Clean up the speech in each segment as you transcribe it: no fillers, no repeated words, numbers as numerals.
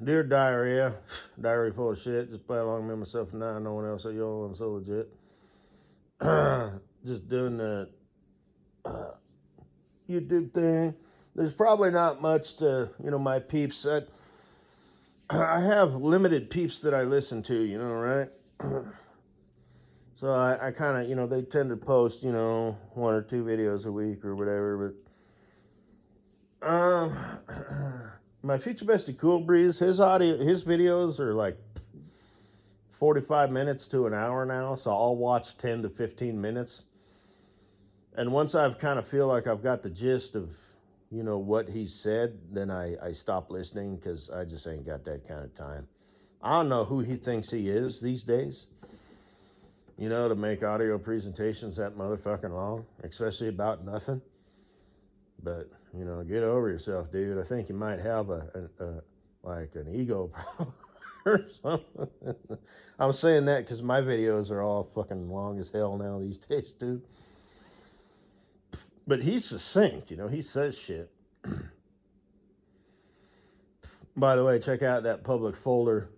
Dear diarrhea, diary full of shit. Just play along with myself and I, no one else at y'all. I'm so legit. Just doing the YouTube thing. There's probably not much to, my peeps. I have limited peeps that I listen to, right? So I kind of, they tend to post, one or two videos a week or whatever. But my future bestie Cool Breeze, his videos are like 45 minutes to an hour now. So I'll watch 10 to 15 minutes. And once I've kind of feel like I've got the gist of, what he said, then I stop listening because I just ain't got that kind of time. I don't know who he thinks he is these days, to make audio presentations that motherfucking long, especially about nothing. But, get over yourself, dude. I think you might have an ego problem or something. I'm saying that because my videos are all fucking long as hell now these days, dude. But he's succinct, he says shit. By the way, check out that public folder,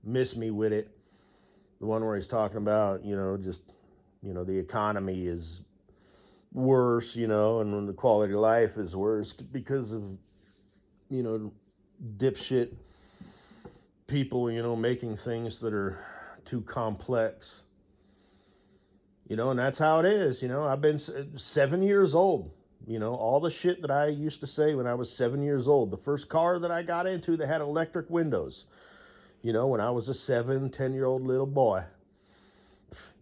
Miss Me With It. The one where he's talking about, the economy is worse, and the quality of life is worse because of, dipshit people, making things that are too complex. And that's how it is. I've been 7 years old. All the shit that I used to say when I was 7 years old. The first car that I got into that had electric windows. When I was a 10-year-old little boy.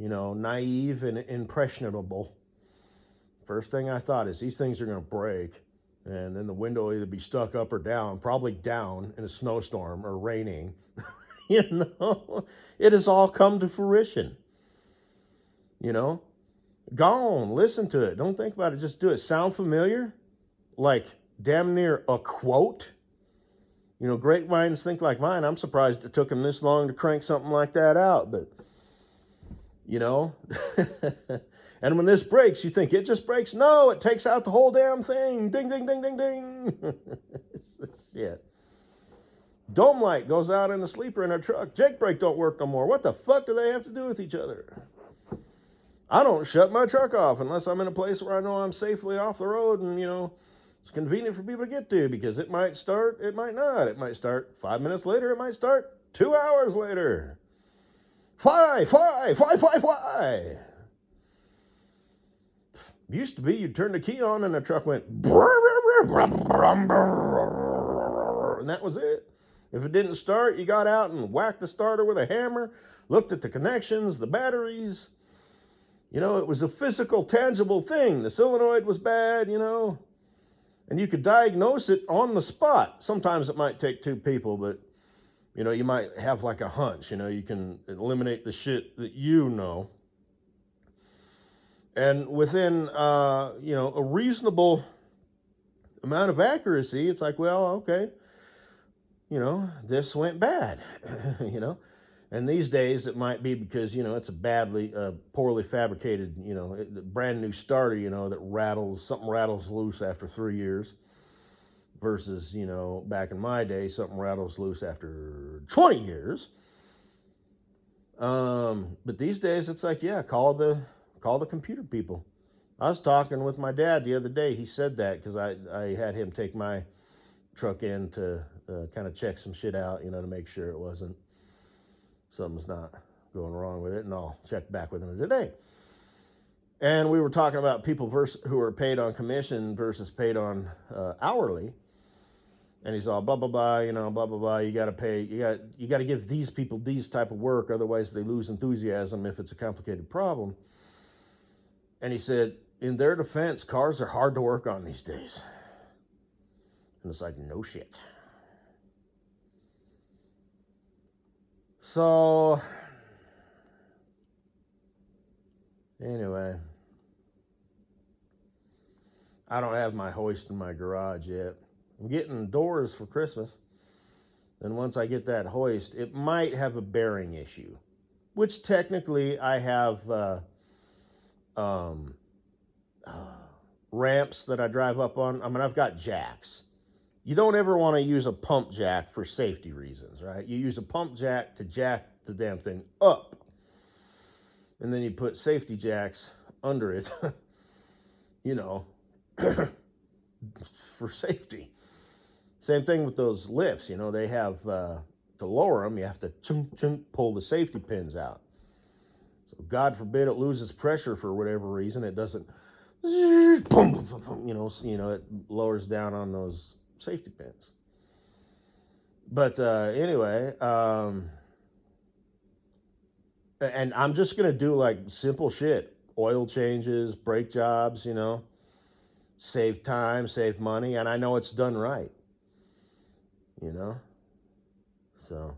Naive and impressionable. First thing I thought is these things are going to break. And then the window will either be stuck up or down. Probably down in a snowstorm or raining. It has all come to fruition. Gone. Listen to it. Don't think about it. Just do it. Sound familiar? Like damn near a quote? Great minds think like mine. I'm surprised it took them this long to crank something like that out. But, and when this breaks, you think it just breaks? No, it takes out the whole damn thing. Ding, ding, ding, ding, ding. Shit. Dome light goes out in the sleeper in our truck. Jake brake don't work no more. What the fuck do they have to do with each other? I don't shut my truck off unless I'm in a place where I know I'm safely off the road and, it's convenient for people to get to because it might start, it might not. It might start 5 minutes later. It might start 2 hours later. Why? Used to be you'd turn the key on and the truck went and that was it. If it didn't start, you got out and whacked the starter with a hammer, looked at the connections, the batteries. It was a physical, tangible thing. The solenoid was bad, and you could diagnose it on the spot. Sometimes it might take two people, but, you might have like a hunch, you can eliminate the shit that And within, a reasonable amount of accuracy, it's like, well, okay, this went bad, And these days it might be because, it's a poorly fabricated, brand new starter, that something rattles loose after 3 years versus, back in my day, something rattles loose after 20 years. But these days it's like, yeah, call the computer people. I was talking with my dad the other day. He said that because I had him take my truck in to kind of check some shit out, to make sure something's not going wrong with it, and I'll check back with him today. And we were talking about people who are paid on commission versus paid on hourly. And he's all blah blah blah, blah blah blah. You got to pay. You got to give these people these type of work, otherwise they lose enthusiasm if it's a complicated problem. And he said, in their defense, cars are hard to work on these days. And it's like, no shit. So, anyway, I don't have my hoist in my garage yet. I'm getting doors for Christmas. And once I get that hoist, it might have a bearing issue, which technically I have ramps that I drive up on. I mean, I've got jacks. You don't ever want to use a pump jack for safety reasons, right? You use a pump jack to jack the damn thing up, and then you put safety jacks under it, you know, for safety. Same thing with those lifts. They have to lower them. You have to pull the safety pins out. So God forbid it loses pressure for whatever reason. It doesn't. It lowers down on those safety pins. But anyway, and I'm just gonna do like simple shit, oil changes, brake jobs. Save time, save money, and I know it's done right. So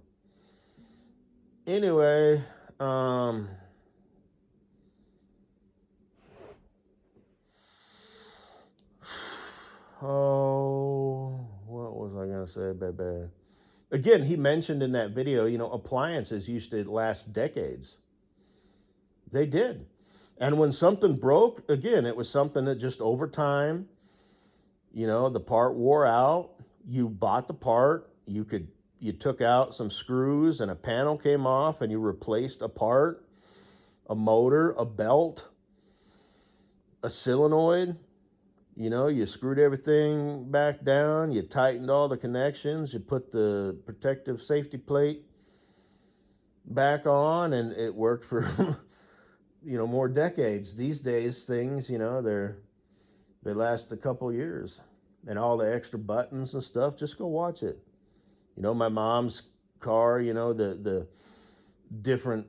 anyway, oh, what was I gonna say, baby? Again, he mentioned in that video, appliances used to last decades. They did. And when something broke, again, it was something that just over time, the part wore out, you bought the part, you took out some screws and a panel came off and you replaced a part, a motor, a belt, a solenoid. You screwed everything back down, you tightened all the connections, you put the protective safety plate back on, and it worked for more decades. These days things, they last a couple years. And all the extra buttons and stuff, just go watch it. My mom's car, the different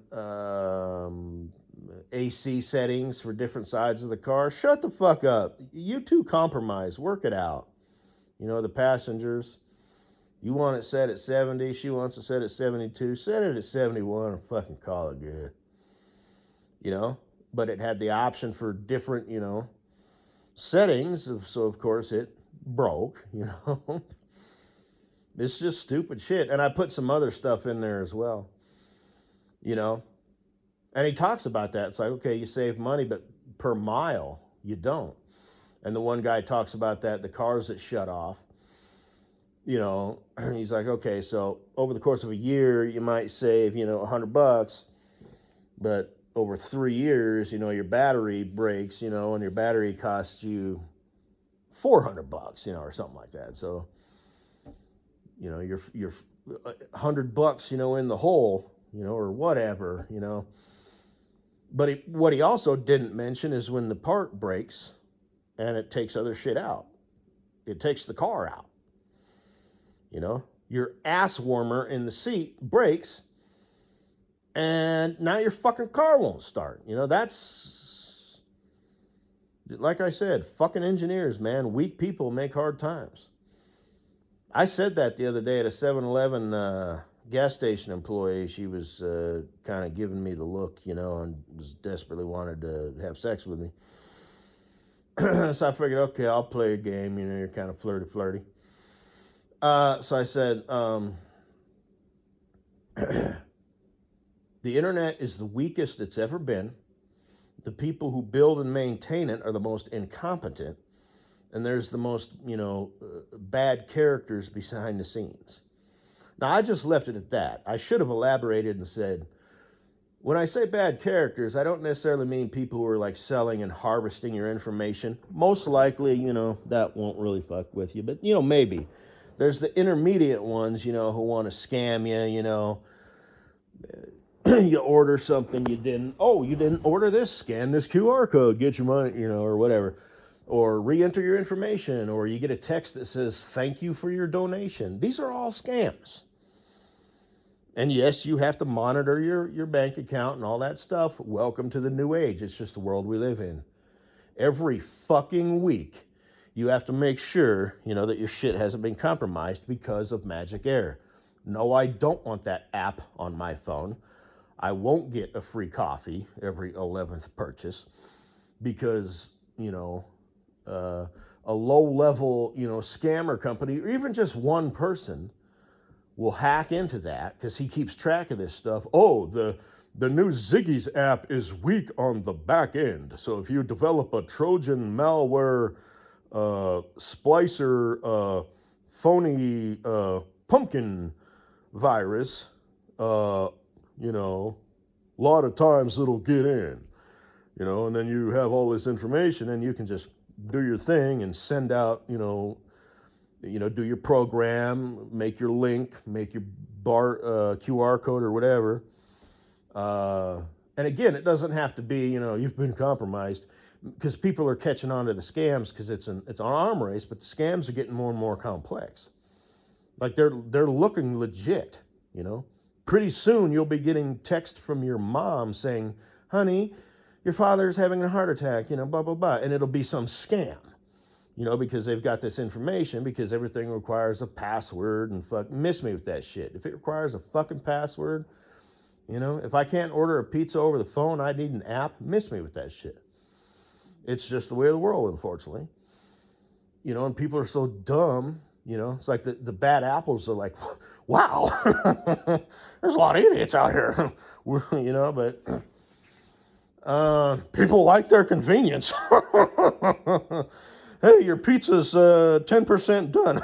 AC settings for different sides of the car. Shut the fuck up. You two compromise. Work it out. The passengers, you want it set at 70, she wants it set at 72. Set it at 71 and fucking call it good. But it had the option for different, settings. So, of course, it broke, It's just stupid shit. And I put some other stuff in there as well, And he talks about that. It's like, okay, you save money, but per mile, you don't. And the one guy talks about that, the cars that shut off. He's like, okay, so over the course of a year, you might save, $100, but over 3 years, your battery breaks, and your battery costs you $400, or something like that. So, you're $100, in the hole, or whatever, But what he also didn't mention is when the part breaks and it takes other shit out. It takes the car out. Your ass warmer in the seat breaks, and now your fucking car won't start. That's, like I said, fucking engineers, man. Weak people make hard times. I said that the other day at a 7-Eleven gas station employee. She was kind of giving me the look, and was desperately wanted to have sex with me. So I figured, okay, I'll play a game. You're kind of flirty. So I said, the internet is the weakest it's ever been. The people who build and maintain it are the most incompetent. And there's the most, bad characters behind the scenes. Now, I just left it at that. I should have elaborated and said, when I say bad characters, I don't necessarily mean people who are like selling and harvesting your information. Most likely, that won't really fuck with you. But, maybe. There's the intermediate ones, who want to scam you, you order something you didn't order this, scan this QR code, get your money, or whatever. Or re-enter your information, or you get a text that says, thank you for your donation. These are all scams. And yes, you have to monitor your bank account and all that stuff. Welcome to the new age. It's just the world we live in. Every fucking week, you have to make sure, that your shit hasn't been compromised because of magic air. No, I don't want that app on my phone. I won't get a free coffee every 11th purchase because, a low-level, scammer company, or even just one person will hack into that because he keeps track of this stuff. Oh, the new Ziggy's app is weak on the back end. So if you develop a Trojan malware splicer phony pumpkin virus, you know, a lot of times it'll get in, you know, and then you have all this information and you can just do your thing and send out, do your program, make your link, make your QR code or whatever. And again, it doesn't have to be, you've been compromised, because people are catching on to the scams because it's an arm race, but the scams are getting more and more complex. Like they're looking legit, Pretty soon you'll be getting text from your mom saying, honey, your father's having a heart attack, blah, blah, blah. And it'll be some scam, because they've got this information, because everything requires a password and miss me with that shit. If it requires a fucking password, if I can't order a pizza over the phone, I need an app, miss me with that shit. It's just the way of the world, unfortunately. And people are so dumb, it's like the bad apples are like, wow, there's a lot of idiots out here, but people like their convenience. Hey, your pizza's 10% done.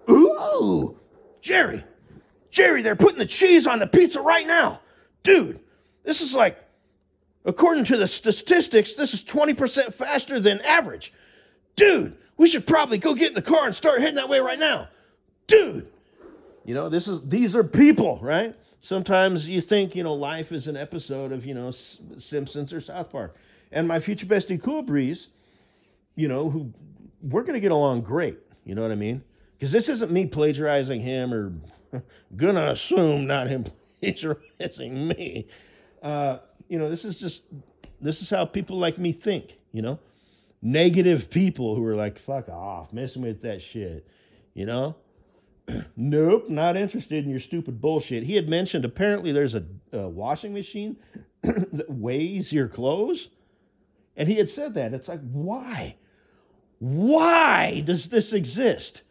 Ooh, Jerry, they're putting the cheese on the pizza right now. Dude, this is like, according to the statistics, this is 20% faster than average. Dude, we should probably go get in the car and start heading that way right now. Dude, these are people, right? Sometimes you think, life is an episode of, Simpsons or South Park. And my future bestie, Cool Breeze, who we're going to get along great. You know what I mean? Because this isn't me plagiarizing him, or gonna assume not him plagiarizing me. This is how people like me think, Negative people who are like, fuck off, messing with that shit, Nope, not interested in your stupid bullshit. He had mentioned apparently there's a washing machine that weighs your clothes. And he had said that. It's like, why? Why does this exist?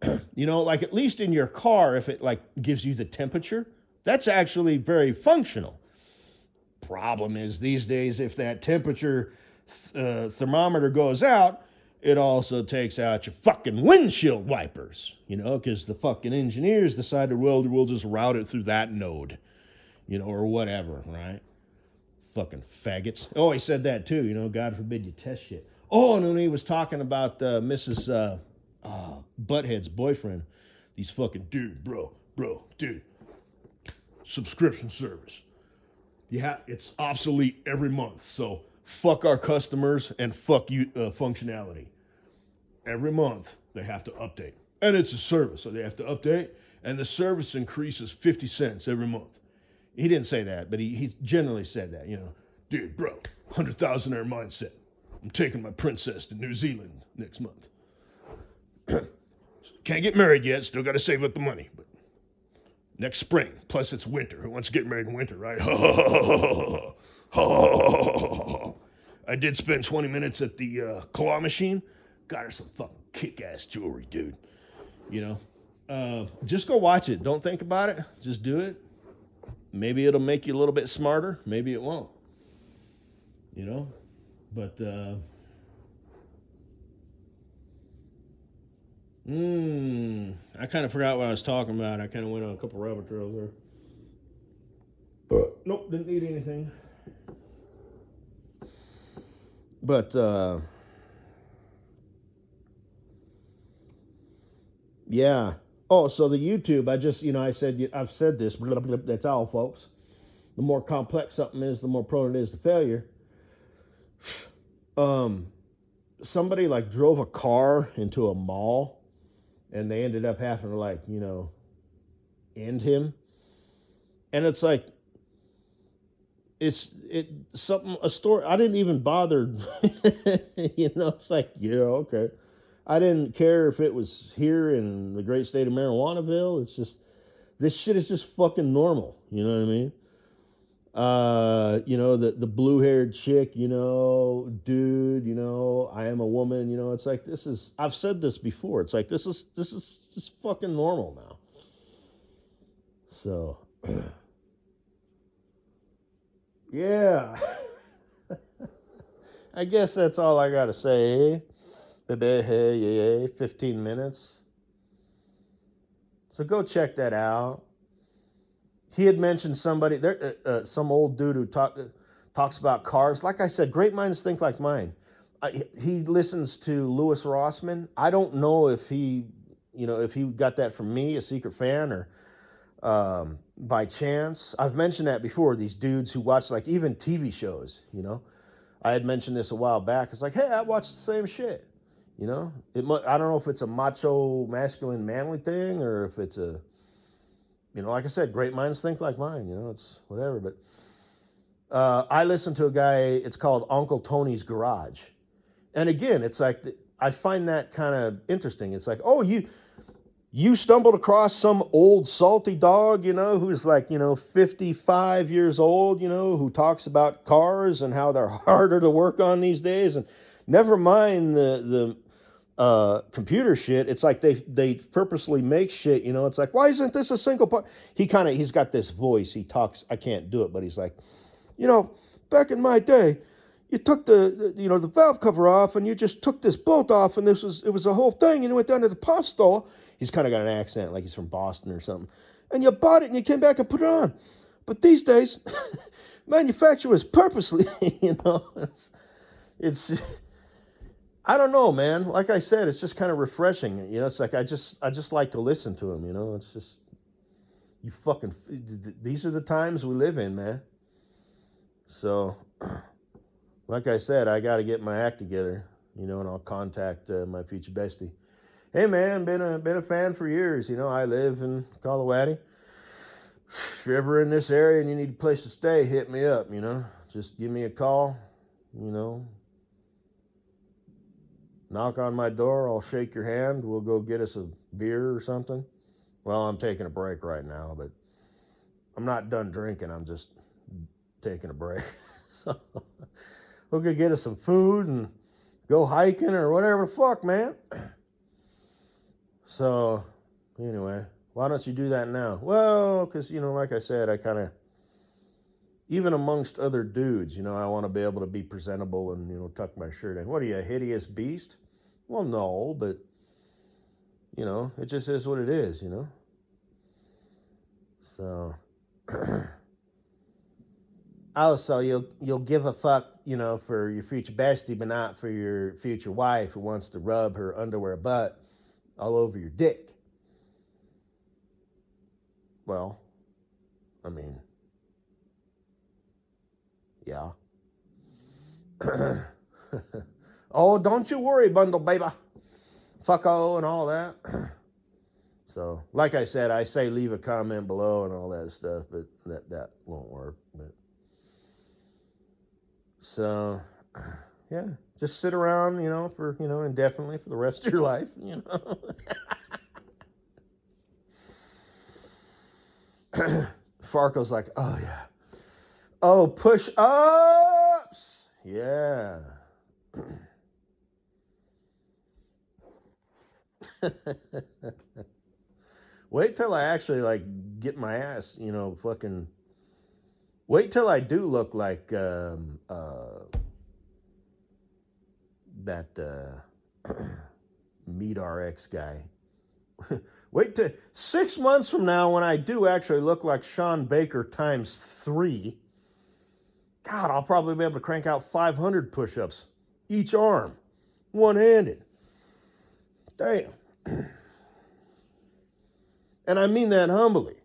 Like at least in your car, if it like gives you the temperature, that's actually very functional. Problem is these days, if that temperature thermometer goes out, it also takes out your fucking windshield wipers, because the fucking engineers decided, well, we'll just route it through that node, or whatever, right? Fucking faggots. Oh, he said that too, God forbid you test shit. Oh, and then he was talking about Mrs. Butthead's boyfriend. These fucking dude, subscription service. Yeah, it's obsolete every month, so fuck our customers and fuck you functionality. Every month they have to update. And it's a service, so they have to update, and the service increases 50 cents every month. He didn't say that, but he generally said that, Dude, bro, 100,000 mindset. I'm taking my princess to New Zealand next month. Can't get married yet, still got to save up the money, but next spring, plus it's winter. Who wants to get married in winter, right? I did spend 20 minutes at the claw machine. Got her some fucking kick-ass jewelry, dude. Just go watch it. Don't think about it. Just do it. Maybe it'll make you a little bit smarter. Maybe it won't. But I kind of forgot what I was talking about. I kind of went on a couple rabbit trails there. Nope, didn't need anything. But yeah. Oh, so the YouTube, I've said this, blah, blah, blah, that's all, folks. The more complex something is, the more prone it is to failure. Somebody like drove a car into a mall, and they ended up having to end him. And it's like, a story. I didn't even bother, it's like, okay. I didn't care if it was here in the great state of Marijuanaville. It's just, this shit is just fucking normal. You know what I mean? The blue-haired chick, dude, I am a woman, it's like, I've said this before. It's like, this is just fucking normal now. So, yeah. I guess that's all I got to say. Hey, 15 minutes. So go check that out. He had mentioned somebody there, some old dude who talks about cars. Like I said, great minds think like mine. He listens to Louis Rossman. I don't know if if he got that from me, a secret fan, or by chance. I've mentioned that before. These dudes who watch like even TV shows. I had mentioned this a while back. It's like, hey, I watch the same shit. I don't know if it's a macho, masculine, manly thing, or if it's a, like I said, great minds think like mine. It's whatever. But I listen to a guy. It's called Uncle Tony's Garage, and again, it's like I find that kind of interesting. It's like, oh, you stumbled across some old salty dog, who's like, 55 years old, who talks about cars and how they're harder to work on these days, and never mind the computer shit. It's like they purposely make shit. It's like, why isn't this a single part? He's got this voice. He talks. I can't do it, but he's like, back in my day, you took the valve cover off, and you just took this bolt off, and it was a whole thing, and you went down to the parts store. He's kind of got an accent, like he's from Boston or something. And you bought it, and you came back and put it on. But these days, manufacturers purposely, it's I don't know, man. Like I said, it's just kind of refreshing. It's like I just like to listen to him. It's just these are the times we live in, man. So, like I said, I got to get my act together, and I'll contact my future bestie. Hey, man, been a fan for years. I live in Colorado. If you're ever in this area and you need a place to stay, hit me up. Just give me a call. Knock on my door. I'll shake your hand. We'll go get us a beer or something. Well, I'm taking a break right now, but I'm not done drinking. I'm just taking a break. So we'll go get us some food and go hiking or whatever the fuck, man. So, anyway, why don't you do that now? Well, because, like I said, I kind of, even amongst other dudes, I want to be able to be presentable and, tuck my shirt in. What are you, a hideous beast? Well, no, but, it just is what it is, So, also, you'll give a fuck, for your future bestie, but not for your future wife who wants to rub her underwear butt all over your dick. Well, I mean, yeah. Oh, don't you worry, bundle baby. Fucko and all that. So, like I said, I say leave a comment below and all that stuff, but that won't work. But so, yeah, just sit around, for indefinitely for the rest of your life, Farco's like, oh yeah, oh push ups, yeah. Wait till I actually like get my ass, fucking. Wait till I do look like that Meat RX guy. Wait till 6 months from now when I do actually look like Sean Baker times 3. God, I'll probably be able to crank out 500 push-ups each arm, one-handed. Damn. And I mean that humbly.